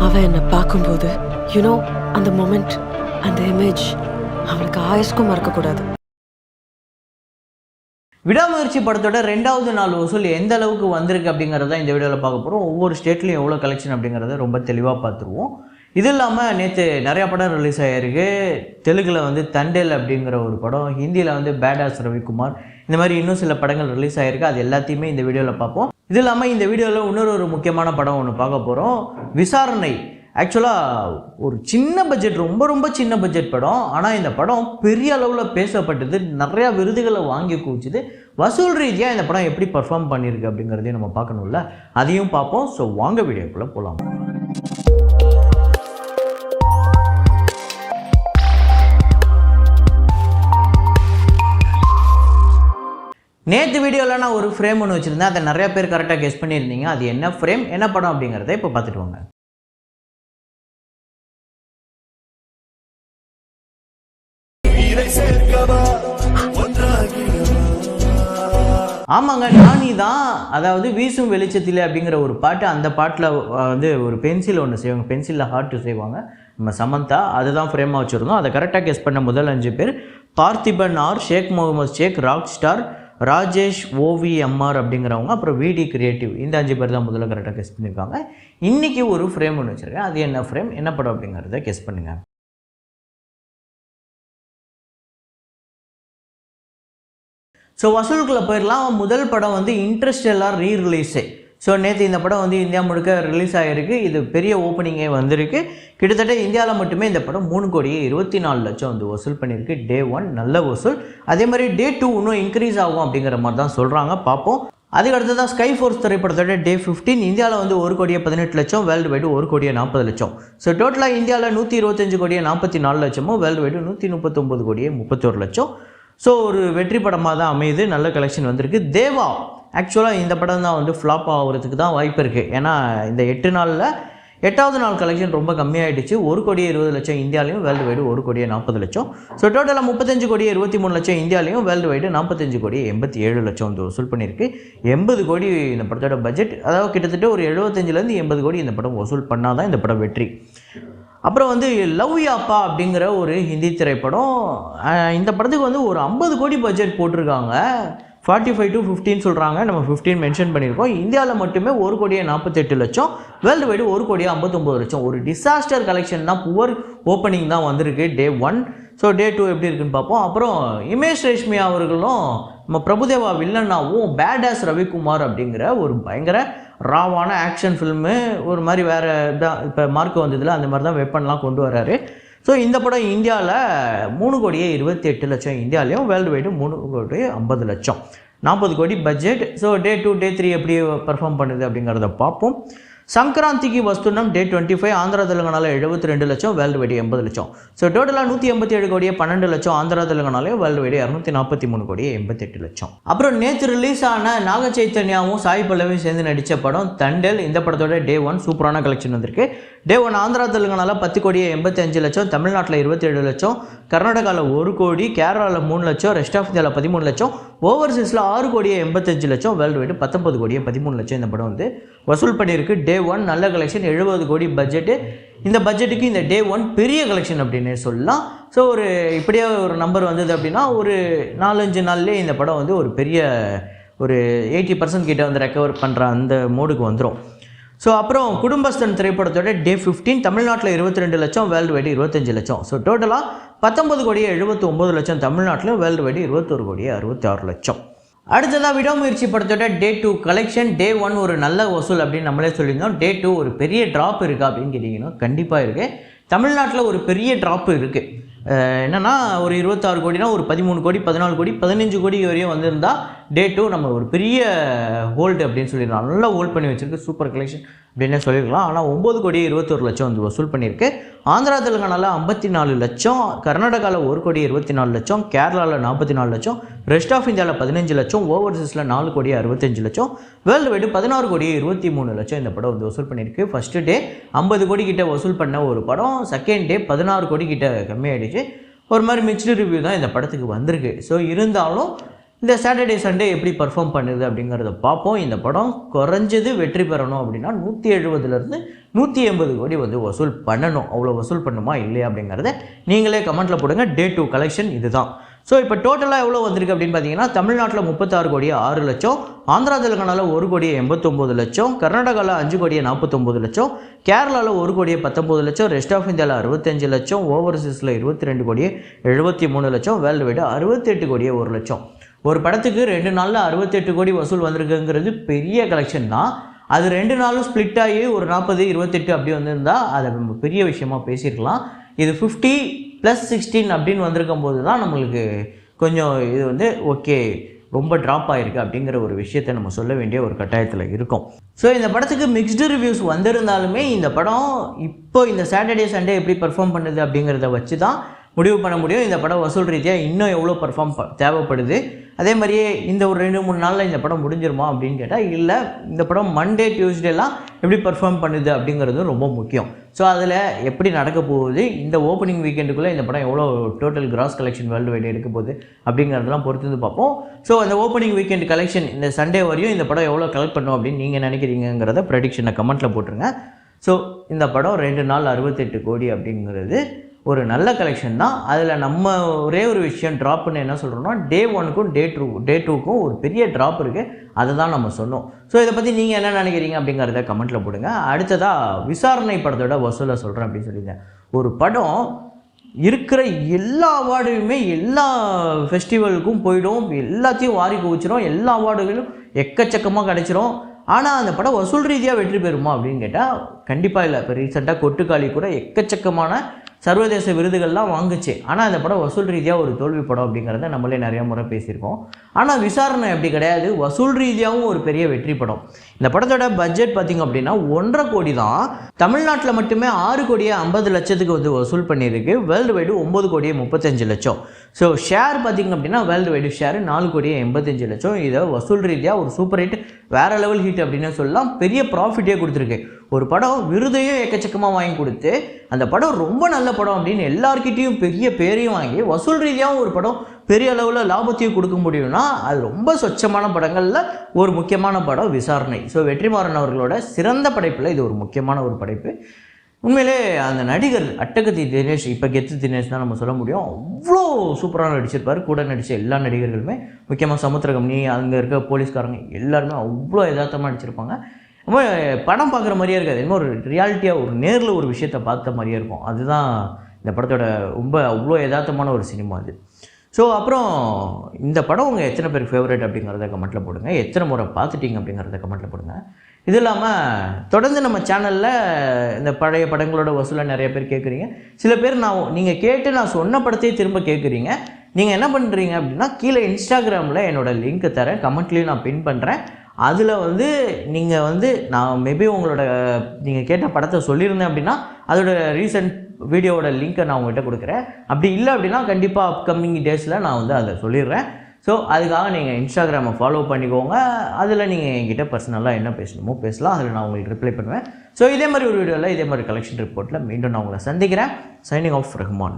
அவன் என்னை பார்க்கும்போது யூனோ அந்த மொமெண்ட், அந்த இமேஜ் அவனுக்கு ஆயுஷ்க்கும் மறக்கக்கூடாது. விடாமுயற்சி படத்தோட 2வது நாள் வசூல் எந்த அளவுக்கு வந்திருக்கு அப்படிங்கிறத இந்த வீடியோவில் பார்க்க போகிறோம். ஒவ்வொரு ஸ்டேட்லையும் எவ்வளோ கலெக்ஷன் அப்படிங்கிறத ரொம்ப தெளிவாக பார்த்துருவோம். இது இல்லாமல் நேற்று நிறையா படம் ரிலீஸ் ஆகிருக்கு. தெலுங்கில் வந்து தண்டேல் அப்படிங்கிற ஒரு படம், ஹிந்தியில் வந்து பேடாஸ் ரவிக்குமார், இந்த மாதிரி இன்னும் சில படங்கள் ரிலீஸ் ஆகிருக்கு. அது எல்லாத்தையுமே இந்த வீடியோவில் பார்ப்போம். இது இல்லாமல் இந்த வீடியோவில் இன்னொரு முக்கியமான படம் ஒன்று பார்க்க போகிறோம், விசாரணை. ஆக்சுவலாக ஒரு சின்ன பட்ஜெட், ரொம்ப சின்ன பட்ஜெட் படம். ஆனால் இந்த படம் பெரிய அளவில் பேசப்பட்டது, நிறையா விருதுகளை வாங்கி குவிச்சுது. வசூல் ரீதியாக இந்த படம் எப்படி பர்ஃபார்ம் பண்ணியிருக்கு அப்படிங்கிறதையும் நம்ம பார்க்கணும்ல, அதையும் பார்ப்போம். ஸோ வாங்க வீடியோக்குள்ளே போகலாம். நேற்று வீடியோவில் நான் ஒரு ஃப்ரேம் ஒன்று வச்சுருந்தேன். அதை நிறையா பேர் கரெக்டாக கெஸ் பண்ணியிருந்தீங்க. அது என்ன ஃப்ரேம், என்ன படம் அப்படிங்கிறத இப்போ பார்த்துட்டு வாங்க. ஆமாங்க, நானி தான். அதாவது வீசும் வெளிச்சத்தில் அப்படிங்கிற ஒரு பாட்டு, அந்த பாட்டில் வந்து ஒரு பென்சில் ஒன்று செய்வாங்க, பென்சிலில் ஹார்ட்டு செய்வாங்க நம்ம சமந்தா. அதுதான் ஃப்ரேமாக வச்சுருந்தோம். அதை கரெக்டாக கெஸ் பண்ண முதல் 5 பேர் பார்த்திபன் ஆர், ஷேக் முகமது ஷேக், ராக் ஸ்டார், ராஜேஷ் ஓவிஎம்ஆர் அப்படிங்கிறவங்க, அப்புறம் விடி கிரியேட்டிவ். இந்த 5 பேர் தான் முதல்ல கரெக்டாக கெஸ் பண்ணியிருக்காங்க. இன்றைக்கி ஒரு ஃப்ரேம் ஒன்று வச்சுருக்கேன். அது என்ன ஃப்ரேம், என்ன படம் அப்படிங்கிறத கெஸ் பண்ணுங்கள். ஸோ வசூலுக்குள்ளே போயிடலாம். முதல் படம் வந்து இன்டர்ஸ்டெல்லார் ரீ-ரிலீஸு. ஸோ நேற்று இந்த படம் வந்து இந்தியா முழுக்க ரிலீஸ் ஆகிருக்கு. இது பெரிய ஓப்பனிங்கே வந்திருக்கு. கிட்டத்தட்ட இந்தியாவில் மட்டுமே இந்த படம் 3,24,00,000 வந்து வசூல் பண்ணியிருக்கு. டே 1 நல்ல வசூல். அதே மாதிரி டே 2 இன்னும் இன்க்ரீஸ் ஆகும் அப்படிங்கிற மாதிரி தான் சொல்கிறாங்க. பார்ப்போம். அதுக்கு அடுத்து தான் ஸ்கை ஃபோர்ஸ் திரைப்படத்தோட டே 15 இந்தியாவில் வந்து 1,18,00,000, வேர்ல்டு வைடு 1,40,00,000. ஸோ டோட்டலாக இந்தியாவில் 125,44,00,000, வேர்ல்டு வைடு 139,31,00,000. ஸோ ஒரு வெற்றி படமாக தான் அமையுது. நல்ல கலெக்ஷன் வந்திருக்கு. தேவா ஆக்சுவலாக இந்த படம் தான் வந்து ஃப்ளாப் ஆகிறதுக்கு தான் வாய்ப்பு இருக்குது. ஏன்னா இந்த 8 நாளில் 8வது நாள் கலெக்ஷன் ரொம்ப கம்மியாகிடுச்சு. 1,20,00,000 இந்தியாலையும், வேர்ல்டு வைடு 1,40,00,000. ஸோ டோட்டலாக 35,23,00,000 இந்தியாலையும், வேர்ல்டு வைடு 45,87,00,000 வந்து வசூல் பண்ணியிருக்கு. 80 கோடி இந்த படத்தோட பட்ஜெட். அதாவது கிட்டத்தட்ட ஒரு 75லேருந்து 80 கோடி இந்த படம் வசூல் பண்ணால் தான் இந்த படம் வெற்றி. அப்புறம் வந்து லவ் யாப்பா அப்படிங்கிற ஒரு ஹிந்தி திரைப்படம். இந்த படத்துக்கு வந்து ஒரு 50 கோடி பட்ஜெட் போட்டிருக்காங்க. 45 to 15 சொல்கிறாங்க. நம்ம 15 மென்ஷன் பண்ணியிருக்கோம். இந்தியாவில் மட்டுமே 1,48,00,000, வேர்ல்டு வைடு 1,59,00,000. ஒரு டிசாஸ்டர் கலெக்ஷன் தான், புவர் ஓப்பனிங் தான் வந்திருக்கு டே 1. ஸோ டே 2 எப்படி இருக்குன்னு பார்ப்போம். அப்புறம் இமேஷ் ரேஷ்மியா அவர்களும் நம்ம பிரபுதேவா வில்லனாவும் பேடாஸ் ரவிக்குமார் அப்படிங்கிற ஒரு பயங்கர ராவான ஆக்ஷன் ஃபில்மு, ஒரு மாதிரி வேறு தான். இப்போ மார்க் வந்ததில் அந்த மாதிரி தான் வெப்பன்லாம் கொண்டு வர்றாரு. ஸோ இந்த படம் இந்தியாவில் 3,28,00,000 இந்தியாவிலையும், வேர்ல்டு வைடு 3,50,00,000, 40 கோடி பட்ஜெட். ஸோ டே 2 டே 3 எப்படி பர்ஃபார்ம் பண்ணுது அப்படிங்கிறத பார்ப்போம். சங்கராந்திக்கு வஸ்துனம் டே 25 ஆந்திரா தெலுங்கானாவில் 72,00,000, வேர்ல்டு வைடு 80,00,000. ஸோ டோட்டலாக 187 கோடியே 12,00,000 ஆந்திரா தெலுங்கானாலையும், வேர்ல்டு வைடு 243 கோடியே 88,00,000. அப்புறம் நேற்று ரிலீஸ் ஆன நாக சைத்தன்யாவும் சாய் பல்லவியும் சேர்ந்து நடித்த படம் தண்டேல். இந்த படத்தோட டே 1 சூப்பரான கலெக்ஷன் வந்திருக்கு. டே 1 ஆந்திரா தெலுங்கானாவில் 10 கோடியே 85,00,000, தமிழ்நாட்டில் 27,00,000, கர்நாடகாவில் 1 கோடி, கேரளாவில் 3,00,000, ரெஸ்ட் ஆஃப் இந்தியாவில் 13,00,000, ஓவர்சீஸில் 6 கோடியே 85,00,000, வேர்ல்டு வைடு 19 கோடியே 13,00,000 இந்த படம் வந்து வசூல் பண்ணியிருக்கு. டே 1 நல்ல கலெக்ஷன், 70 கோடி பட்ஜெட்டு. இந்த பட்ஜெட்டுக்கு இந்த டே 1 பெரிய கலெக்ஷன் அப்படின்னு சொல்லலாம். ஸோ ஒரு இப்படியே ஒரு நம்பர் வந்தது அப்படின்னா ஒரு 4-5 நாள்லேயே இந்த படம் வந்து ஒரு பெரிய ஒரு 80% கிட்ட வந்து ரெக்கவர் பண்ணுற அந்த மோடுக்கு வந்துடும். ஸோ அப்புறம் குடும்பஸ்தன் திரைப்படத்தோட டே 15 தமிழ்நாட்டில் 22,00,000, வேர்ல்டு வைடு 25,00,000. ஸோ டோட்டலாக 19 கோடியே 79,00,000 தமிழ்நாட்டிலும், வேர்ல்டு வைடு 21 கோடியே 66,00,000. அடுத்ததாக விடாமுயற்சி படத்தோட டே 2 கலெக்ஷன். டே 1 ஒரு நல்ல வசூல் அப்படின்னு நம்மளே சொல்லியிருந்தோம். டே 2 ஒரு பெரிய ட்ராப் இருக்கா அப்படின்னு கேட்டிங்கன்னா கண்டிப்பாக இருக்குது. தமிழ்நாட்டில் ஒரு பெரிய ட்ராப் இருக்குது. என்னென்னா ஒரு 26 கோடினா ஒரு 13 கோடி, 14 கோடி, 15 கோடி வரையும் வந்திருந்தால் டே 2 நம்ம ஒரு பெரிய ஹோல்டு அப்படின்னு சொல்லிடலாம். நல்லா ஹோல்ட் பண்ணி வச்சுருக்கு, சூப்பர் கலெக்ஷன் அப்படின்னு சொல்லியிருக்கலாம். ஆனால் 9 கோடி 21,00,000 வந்து வசூல் பண்ணியிருக்கு. ஆந்திரா தெலுங்கானாவில் 54,00,000, கர்நாடகாவில் 1 கோடி 24,00,000, கேரளாவில் 44,00,000, ரெஸ்ட் ஆஃப் இந்தியாவில் 15,00,000, ஓவர்சீஸில் 4 கோடி 65,00,000, வேர்ல்டு வைடு 16 கோடி 23,00,000 இந்த படம் வந்து வசூல் பண்ணியிருக்கு. ஃபஸ்ட்டு டே 50 கோடி கிட்ட வசூல் பண்ண ஒரு படம், செகண்ட் டே 16 கோடி கிட்ட கம்மியாயிடுச்சு. ஒரு மாதிரி மிக்ஸ்டு ரிவ்யூ தான் இந்த படத்துக்கு வந்திருக்கு. ஸோ இருந்தாலும் இந்த சாட்டர்டே சண்டே எப்படி பர்ஃபார்ம் பண்ணுது அப்படிங்கிறத பார்ப்போம். இந்த படம் குறைஞ்சது வெற்றி பெறணும் அப்படின்னா 170லேருந்து 180 கோடி வந்து வசூல் பண்ணணும். அவ்வளோ வசூல் பண்ணுமா இல்லையா அப்படிங்கிறத நீங்களே கமெண்ட்டில் போடுங்க. டே 2 கலெக்ஷன் இதுதான். ஸோ இப்போ டோட்டலாக எவ்வளோ வந்திருக்கு அப்படின்னு பார்த்தீங்கன்னா, தமிழ்நாட்டில் 36 கோடி 6 லட்சம், ஆந்திரா தெலுங்கானாவில் 1 கோடி 89 லட்சம், கர்நாடகாவில் 5 கோடி 49 லட்சம், கேரளாவில் 1 கோடி 19 லட்சம், ரெஸ்ட் ஆஃப் இந்தியாவில் 65 லட்சம், ஓவர்சீஸில் 22 கோடி 73 லட்சம், வேர்ல்டு வைடு 68 கோடி 1 லட்சம். ஒரு படத்துக்கு 2 நாளில் 68 கோடி வசூல் வந்திருக்குங்கிறது பெரிய கலெக்ஷன் தான். அது 2 நாளும் ஸ்ப்ளிட் ஆகி ஒரு 40 28 அப்படி வந்திருந்தால் அதை நம்ம பெரிய விஷயமா பேசியிருக்கலாம். இது 50 + 16 அப்படின்னு வந்திருக்கும் போது தான் நம்மளுக்கு கொஞ்சம் இது வந்து ஓகே ரொம்ப ட்ராப் ஆகிருக்கு அப்படிங்கிற ஒரு விஷயத்தை நம்ம சொல்ல வேண்டிய ஒரு கட்டாயத்தில் இருக்கும். ஸோ இந்த படத்துக்கு மிக்ஸ்டு ரிவ்யூஸ் வந்திருந்தாலுமே இந்த படம் இப்போ இந்த சாட்டர்டே சண்டே எப்படி பர்ஃபார்ம் பண்ணுது அப்படிங்கிறத வச்சு தான் முடிவு பண்ண முடியும். இந்த படம் வசூல் ரீதியாக இன்னும் எவ்வளோ தேவைப்படுது. அதே மாதிரியே இந்த ஒரு 2-3 நாளில் இந்த படம் முடிஞ்சிருமா அப்படின்னு கேட்டால் இல்லை. இந்த படம் மண்டே டியூஸ்டேலாம் எப்படி பர்ஃபார்ம் பண்ணுது அப்படிங்கிறதும் ரொம்ப முக்கியம். ஸோ அதில் எப்படி நடக்க போகுது, இந்த ஓப்பனிங் வீக்கெண்டுக்குள்ளே இந்த படம் எவ்வளோ total gross collection world wide எடுக்க போகுது அப்படிங்கிறதெல்லாம் பொறுத்து வந்து பார்ப்போம். ஸோ அந்த ஓப்பனிங் வீக்கெண்ட் கலெக்ஷன் இந்த சண்டே வரையும் இந்த படம் எவ்வளோ கலெக்ட் பண்ணும் அப்படின்னு நீங்கள் நினைக்கிறீங்கிறத ப்ரெடிக்ஷனை கமெண்ட்டில் போட்டுருங்க. ஸோ இந்த படம் 2 நாள் 68 கோடி அப்படிங்கிறது ஒரு நல்ல கலெக்ஷன் தான். அதில் நம்ம ஒரே ஒரு விஷயம் ட்ராப்னு என்ன சொல்கிறோம்னா, டே 1க்கும் டே 2க்கும் ஒரு பெரிய ட்ராப் இருக்குது. அதை தான் நம்ம சொன்னோம். ஸோ இதை பற்றி நீங்கள் என்ன நினைக்கிறீங்க அப்படிங்கிறத கமெண்ட்டில் போடுங்க. அடுத்ததாக விசாரணை படத்தோட வசூலை சொல்கிறேன் அப்படின்னு சொல்லியிருந்தேன். ஒரு படம் இருக்கிற எல்லா அவார்டுமே எல்லா ஃபெஸ்டிவலுக்கும் போயிடும், எல்லாத்தையும் வாரி குவிச்சிடும், எல்லா அவார்டுகளும் எக்கச்சக்கமாக கிடச்சிரும். ஆனால் அந்த படம் வசூல் ரீதியாக வெற்றி பெறுமா அப்படின்னு கேட்டால் கண்டிப்பாக இல்லை. இப்போ ரீசெண்டாக கொட்டுக்காளி கூட எக்கச்சக்கமான சர்வதேச விருதுகள்லாம் வாங்குச்சு. ஆனால் அந்த படம் வசூல் ரீதியாக ஒரு தோல்வி படம் அப்படிங்கிறத நம்மளே நிறைய முறை பேசியிருக்கோம். ஆனால் விசாரணை அப்படி கிடையாது, வசூல் ரீதியாகவும் ஒரு பெரிய வெற்றி படம். இந்த படத்தோட பட்ஜெட் பார்த்திங்க அப்படின்னா 1.5 கோடி தான். தமிழ்நாட்டில் மட்டுமே 6 கோடியே 50 லட்சத்துக்கு வந்து வசூல் பண்ணியிருக்கு. வேர்ல்டு வைடு 9 கோடியே 35 லட்சம். ஸோ ஷேர் பார்த்திங்க அப்படின்னா வேர்ல்டு வைடு ஷேர் 4 கோடியே 85 லட்சம். இதை வசூல் ரீதியாக ஒரு சூப்பர் ஹிட், வேறு லெவல் ஹிட் அப்படின்னு சொல்லலாம். பெரிய ப்ராஃபிட்டே கொடுத்துருக்கு. ஒரு படம் விருதையும் எக்கச்சக்கமாக வாங்கி கொடுத்து, அந்த படம் ரொம்ப நல்ல படம் அப்படின்னு எல்லார்கிட்டையும் பெரிய பேரையும் வாங்கி வசூல் ரீதியாகவும் ஒரு படம் பெரிய அளவில் லாபத்தையும் கொடுக்க முடியும்னா அது ரொம்ப சொச்சமான படங்களில் ஒரு முக்கியமான படம் விசாரணை. ஸோ வெற்றிமாறன் அவர்களோட சிறந்த படைப்பில் இது ஒரு முக்கியமான ஒரு படைப்பு. உண்மையிலே அந்த நடிகர் அட்டகத்தி தினேஷ், இப்போ கெத்து தினேஷ் தான் நம்ம சொல்ல முடியும். அவ்வளோ சூப்பராக நடிச்சிருப்பார். கூட நடித்த எல்லா நடிகர்களுமே, முக்கியமாக சமுத்திரகம்னி, அங்கே இருக்க போலீஸ்காரங்க எல்லாருமே அவ்வளோ யதார்த்தமாக நடிச்சிருப்பாங்க. ரொம்ப படம் பார்க்குற மாதிரியே இருக்காது, இன்னும் ஒரு ரியாலிட்டியாக ஒரு நேரில் ஒரு விஷயத்தை பார்த்த மாதிரியே இருக்கும். அதுதான் இந்த படத்தோட ரொம்ப அவ்வளோ யதார்த்தமான ஒரு சினிமா அது. ஸோ அப்புறம் இந்த படம் உங்கள் எத்தனை பேர் ஃபேவரட் அப்படிங்கிறத கமெண்ட்டில் போடுங்க. எத்தனை முறை பார்த்துட்டீங்க அப்படிங்கிறத கமெண்ட்டில் போடுங்க. இது இல்லாமல் தொடர்ந்து நம்ம சேனலில் இந்த பழைய படங்களோட வசூலை நிறைய பேர் கேட்குறீங்க. சில பேர் நீங்கள் கேட்டு நான் சொன்ன படத்தையே திரும்ப கேட்குறீங்க. நீங்கள் என்ன பண்ணுறீங்க அப்படின்னா, கீழே இன்ஸ்டாகிராமில் என்னோடய லிங்க்கு தரேன், கமெண்ட்லேயும் நான் பின் பண்ணுறேன். அதில் வந்து நீங்கள் வந்து நான் மேபி உங்களோட நீங்கள் கேட்ட படத்தை சொல்லியிருந்தேன் அப்படின்னா அதோட ரீசன்ட் வீடியோவோட லிங்க்கை நான் உங்கள்கிட்ட கொடுக்குறேன். அப்படி இல்லை அப்படின்னா கண்டிப்பாக அப்கமிங் டேஸில் நான் வந்து அதை சொல்லிடுறேன். ஸோ அதுக்காக நீங்கள் இன்ஸ்டாகிராமை ஃபாலோ பண்ணிக்கோங்க. அதில் நீங்கள் என்கிட்ட பர்சனலாக என்ன பேசணுமோ பேசலாம். அதில் நான் உங்களுக்கு ரிப்ளை பண்ணுவேன். ஸோ இதே மாதிரி ஒரு வீடியோவில் இதே மாதிரி கலெக்ஷன் ரிப்போர்ட்டில் மீண்டும் நான் உங்களை சந்திக்கிறேன். Signing off Rahman.